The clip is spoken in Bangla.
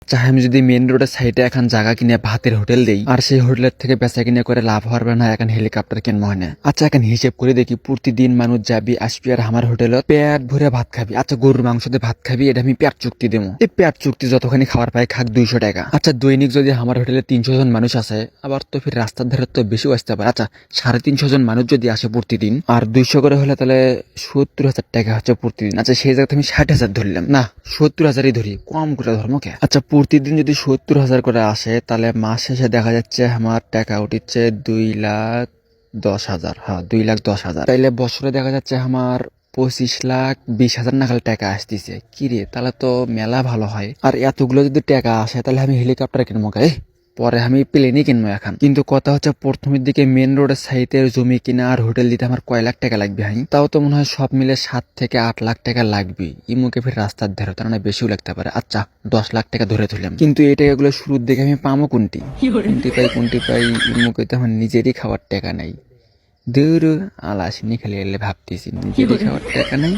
আচ্ছা আমি যদি মেন রোডের সাইডে এখন জায়গা কিনে ভাতের হোটেল দেই আর সেই হোটেলের থেকে বেচা কিনে করে লাভ হওয়ার না এখন হেলিকপ্টার কিনবো হয় না। আচ্ছা এখন হিসেব করে দেখি প্রতিদিন মানুষ যাবি আসবি আর আমার হোটেলত পেট ভরে ভাত খাবি। আচ্ছা গরুর মাংস দিয়ে ভাত খাবি, এটা আমি পেট চুক্তি দেবো। এই পেট চুক্তি যতখানি খাবার পাই খাক 200 টাকা। আচ্ছা দৈনিক যদি আমার হোটেলে 300 জন মানুষ আসে, আবার তো ফির রাস্তার ধারে তো বেশিও আসতে পারে। আচ্ছা 350 জন মানুষ যদি আসে প্রতিদিন আর 200 করে হলে তাহলে 70,000 টাকা হচ্ছে প্রতিদিন। আচ্ছা সেই জায়গাতে আমি 60,000 ধরলাম, না 70,000ই ধরি, কম করে ধর্মকে। আচ্ছা প্রতিদিন যদি 70,000 করে আসে তাহলে মাস শেষে দেখা যাচ্ছে আমার টাকা উঠিচ্ছে 2,10,000। হ্যাঁ 2,10,000। তাইলে বছরে দেখা যাচ্ছে আমার 25,20,000 নাগাল টাকা আসতেছে। কি রে, তাহলে তো মেলা ভালো হয়। আর এতগুলো যদি টাকা আসে তাহলে আমি হেলিকপ্টার কিনবো গায়ে, পরে আমি প্লেনই কিনবো এখন। কিন্তু কথা হচ্ছে প্রথমের দিকে মেন রোডের সাইডের জমি কিনা আর হোটেল দিতে আমার কয় লাখ টাকা লাগবে। হাই তাও তো মনে হয় সব মিলে 7 থেকে 8 লাখ টাকা লাগবে। ইমুকে ফির রাস্তার ধারে, তার মানে বেশিও লাগতে পারে। আচ্ছা 10 লাখ টাকা ধরে তুললাম, কিন্তু এই টাকাগুলো শুরুর দিকে আমি পামো কোনটি কোনটি পাই ইমুকে তো আমার নিজেরই খাওয়ার টাকা নাই। দূর আলাসিনি খালি এলে ভাবতেছি নিজেরই খাওয়ার টাকা নাই।